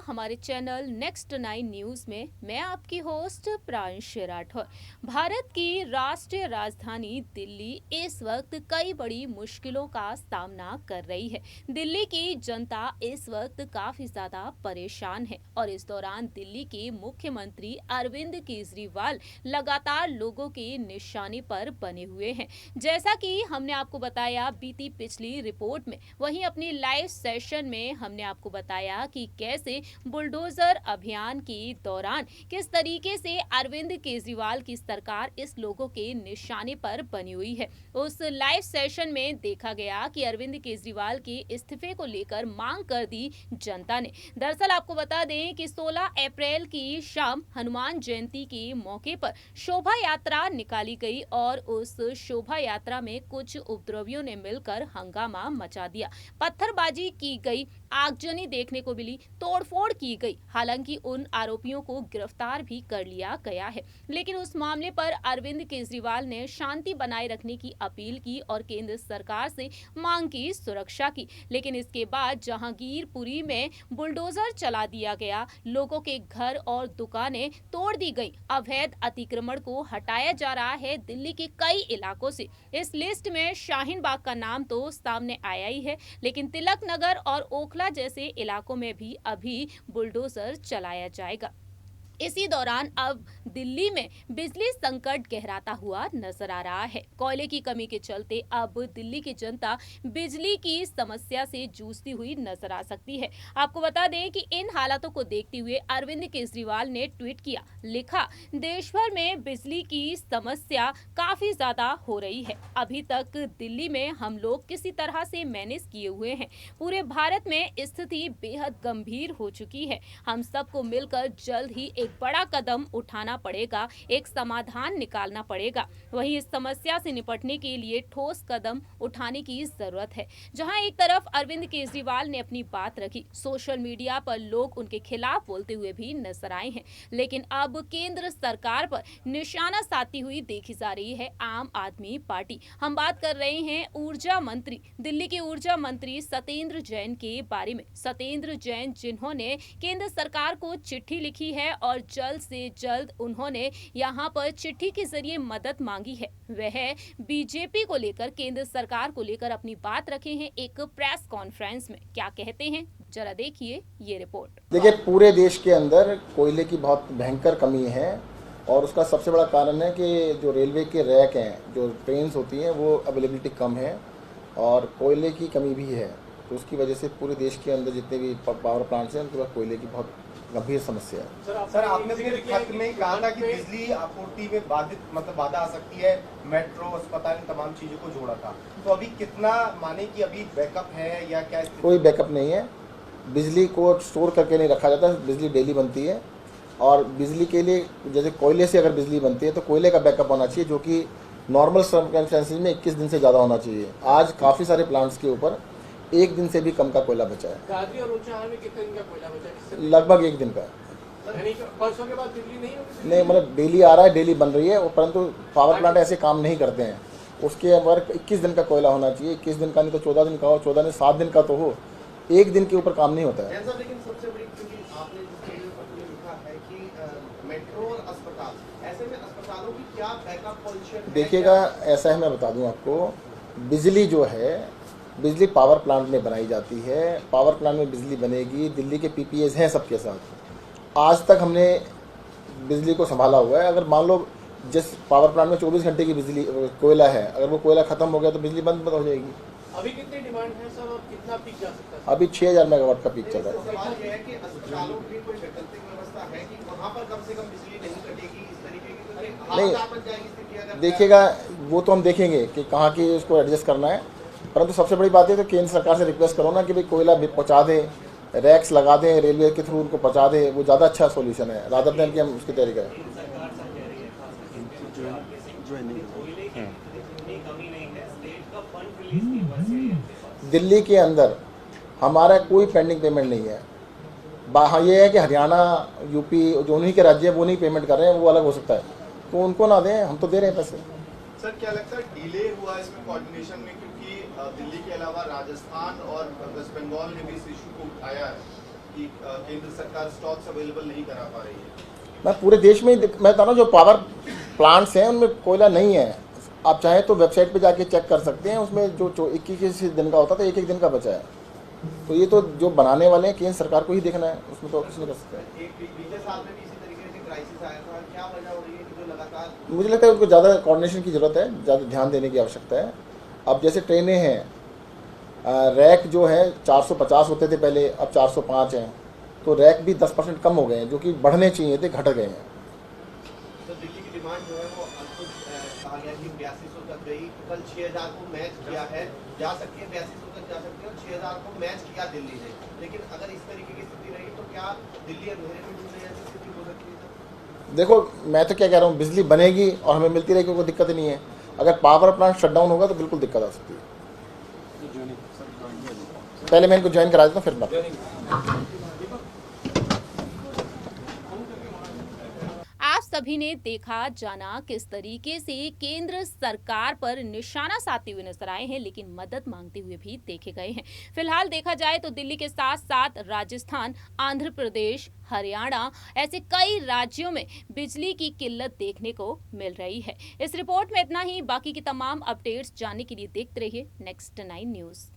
हमारे channel next 9 news में। मैं आपकी होस्ट प्रांश राठौर। भारत की राष्ट्रीय राजधानी दिल्ली इस वक्त कई बड़ी मुश्किलों का सामना कर रही है। दिल्ली की जनता इस वक्त काफी ज्यादा परेशान है और इस दौरान दिल्ली के मुख्यमंत्री अरविंद केजरीवाल लगातार लोगों के निशाने पर बने हुए हैं। जैसा कि हमने आपको बताया बीती पिछली रिपोर्ट में, वहीं अपनी लाइव सेशन में हमने आपको बताया कि कैसे बुलडोजर अभियान के दौरान किस तरीके से अरविंद केजरीवाल की सरकार इस लोगों के निशाने पर बनी हुई है। उस लाइव सेशन में देखा गया कि अरविंद केजरीवाल के इस्तीफे को लेकर मांग कर दी जनता ने। दरअसल आपको बता दें कि 16 अप्रैल की शाम हनुमान जयंती के मौके पर शोभा यात्रा निकाली गई और उस शोभा यात्रा में कुछ उपद्रवियों ने मिलकर हंगामा मचा दिया। पत्थरबाजी की गई, आगजनी देखने को मिली, तोड़फोड़ की गई। हालांकि उन आरोपियों को गिरफ्तार भी कर लिया गया है, लेकिन उस मामले पर अरविंद केजरीवाल ने शांति बनाए रखने की अपील की और केंद्र सरकार से मांग की सुरक्षा की। लेकिन इसके बाद जहांगीरपुरी में बुलडोजर चला दिया गया, लोगों के घर और दुकानें तोड़ दी गई, अवैध अतिक्रमण को हटाया जा रहा है दिल्ली के कई इलाकों से। इस लिस्ट में शाहीन बाग का नाम तो सामने आया ही है, लेकिन तिलक नगर और ओखला जैसे इलाकों में भी अभी बुलडोजर चलाया जाएगा। इसी दौरान अब दिल्ली में बिजली संकट गहराता हुआ नजर आ रहा है। कोयले की कमी के चलते अब दिल्ली की जनता बिजली की समस्या से जूझती हुई नजर आ सकती है। आपको बता दें कि इन हालातों को देखते हुए अरविंद केजरीवाल ने ट्वीट किया, लिखा, देश भर में बिजली की समस्या काफी ज्यादा हो रही है। अभी तक दिल्ली में हम लोग किसी तरह से मैनेज किए हुए हैं। पूरे भारत में स्थिति बेहद गंभीर हो चुकी है। हम सबको मिलकर जल्द ही एक बड़ा कदम उठाना पड़ेगा, एक समाधान निकालना पड़ेगा। वहीं इस समस्या से निपटने के लिए ठोस कदम उठाने की जरूरत है। जहां एक तरफ अरविंद केजरीवाल ने अपनी बात रखी, सोशल मीडिया पर लोग उनके खिलाफ बोलते हुए भी नजर आए हैं, लेकिन अब केंद्र सरकार पर निशाना साधती हुई देखी जा रही है आम आदमी पार्टी। हम बात कर रहे हैं ऊर्जा मंत्री, दिल्ली के ऊर्जा मंत्री सत्येंद्र जैन के बारे में। सत्येंद्र जैन जिन्होंने केंद्र सरकार को चिट्ठी लिखी है और जल्द से जल्द उन्होंने यहां पर चिट्ठी के जरिए मदद मांगी है। वह बीजेपी को लेकर, केंद्र सरकार को लेकर अपनी बात रखे हैं एक प्रेस कॉन्फ्रेंस में। क्या कहते हैं, जरा देखिए ये रिपोर्ट। देखिए, पूरे देश के अंदर कोयले की बहुत भयंकर कमी है और उसका सबसे बड़ा कारण है कि जो रेलवे के रैक हैं, जो ट्रेन्स होती हैं, वो अवेलेबिलिटी कम है और कोयले की कमी भी है। तो उसकी वजह से पूरे देश के अंदर जितने भी पावर प्लांट्स हैं, उनके पास कोयले की बहुत गंभीर समस्या है। सर, आपने अपने खत में कहा था कि बिजली आपूर्ति में बाधा आ सकती है, मेट्रो, अस्पताल, तमाम चीजों को जोड़ा था। तो अभी कितना माने कि अभी बैकअप है या क्या? कोई बैकअप नहीं है। बिजली को स्टोर करके नहीं रखा जाता, बिजली डेली बनती है और बिजली के लिए जैसे कोयले से अगर बिजली बनती है तो कोयले का बैकअप होना चाहिए, जो कि नॉर्मल सर्कमस्टेंसेस में 21 दिन से ज़्यादा होना चाहिए। आज काफ़ी सारे प्लांट्स के ऊपर 1 दिन से भी कम का कोयला बचा है। गाजी और ऊंचाहार में कितने दिन का कोयला बचा है? लगभग 1 दिन का। परसों के बाद बिजली नहीं होगी? नहीं, मतलब डेली आ रहा है, डेली बन रही है, परंतु पावर प्लांट ऐसे काम नहीं करते हैं। उसके अंदर 21 दिन का कोयला होना चाहिए। 21 दिन का नहीं तो 14 दिन का हो, 14 नहीं 7 दिन का तो हो। 1 दिन के ऊपर काम नहीं होता है। लेकिन सबसे बड़ी क्योंकि आपने लिखा है कि मेट्रो और अस्पताल, ऐसे में अस्पतालों की क्या बैकअप पोजीशन? देखिएगा, ऐसा है, मैं बता दूं आपको, बिजली जो है, बिजली पावर प्लांट में बनाई जाती है। पावर प्लांट में बिजली बनेगी, दिल्ली के पीपीएस हैं सबके साथ। आज तक हमने बिजली को संभाला हुआ है। अगर मान लो जिस पावर प्लांट में 24 घंटे की बिजली कोयला है, अगर वो कोयला खत्म हो गया तो बिजली बंद हो जाएगी। अभी कितनी डिमांड है सर और कितना पीक जा सकता है? अभी 6000 मेगावाट का पीक चल रहा है। सवाल ये है कि अस्पतालों की कोई वैकल्पिक व्यवस्था है कि वहाँ पर कम से कम बिजली नहीं कटेगी इस तरीके की? नहीं, देखिएगा, वो तो हम देखेंगे कि कहाँ की उसको एडजस्ट करना है, परंतु सबसे बड़ी बात है तो केंद्र सरकार से रिक्वेस्ट करो ना कि भाई कोयला पहुँचा दें, रैक्स लगा दें, रेलवे के थ्रू उनको पहुँचा दें। वो ज़्यादा अच्छा सोल्यूशन है रादर देन कि हम उसकी तैयारी करें। दिल्ली के अंदर हमारा कोई पेंडिंग पेमेंट नहीं है। हाँ, ये है कि हरियाणा, यूपी, जो उन्हीं के राज्य है वो नहीं पेमेंट कर रहे हैं, वो अलग हो सकता है, तो उनको ना दें, हम तो दे रहे हैं पैसे। सर, क्या लगता है डिले हुआ इसमें कोऑर्डिनेशन में? क्योंकि दिल्ली के अलावा राजस्थान और वेस्ट बंगाल ने भी इस इशू को उठाया है कि केंद्र सरकार स्टॉक्स अवेलेबल नहीं करा पा रही है? मैं पूरे देश में मैं बता रहा हूँ, जो पावर प्लांट्स हैं उनमें कोयला नहीं है। आप चाहें तो वेबसाइट पे जाके चेक कर सकते हैं, उसमें जो 21 दिन का होता था 1 दिन का बचा है। तो ये तो जो बनाने वाले हैं केंद्र सरकार को ही देखना है, उसमें तो कुछ नहीं कर सकते। एक बीते साल में भी इसी तरीके से क्राइसिस आया था, क्या वजह हो रही है कि जो लगातार? मुझे लगता है उसको ज़्यादा कोऑर्डिनेशन की ज़रूरत है, ज़्यादा ध्यान देने की आवश्यकता है। अब जैसे ट्रेनें हैं, रैक जो है 450 होते थे पहले, अब 405 हैं, तो रैक भी 10% कम हो गए हैं, जो कि बढ़ने चाहिए थे, घट गए हैं। तो दिल्ली की डिमांड जो है वो कहा गया कि 8200 तक गई, कल 6000 को मैच किया है, जा सकती है 8200 तक जा सकती है, और 6000 को मैच किया दिल्ली ने। लेकिन अगर इस तरीके की स्थिति रही तो क्या दिल्ली अंधेरे में डूबने जैसी स्थिति हो सकती है? देखो, मैं तो क्या कह रहा हूँ, बिजली बनेगी और हमें मिलती रहेगी, कोई दिक्कत नहीं है। अगर पावर प्लांट शट डाउन होगा तो बिल्कुल दिक्कत आ सकती है। पहले मैं इनको ज्वाइन करा देता हूँ, फिर बात। आप सभी ने देखा जाना किस तरीके से केंद्र सरकार पर निशाना साधते हुए नजर आए हैं, लेकिन मदद मांगते हुए भी देखे गए हैं। फिलहाल देखा जाए तो दिल्ली के साथ साथ राजस्थान, आंध्र प्रदेश, हरियाणा ऐसे कई राज्यों में बिजली की किल्लत देखने को मिल रही है। इस रिपोर्ट में इतना ही। बाकी की तमाम अपडेट्स जानने के लिए देखते रहिए नेक्स्ट 9 न्यूज।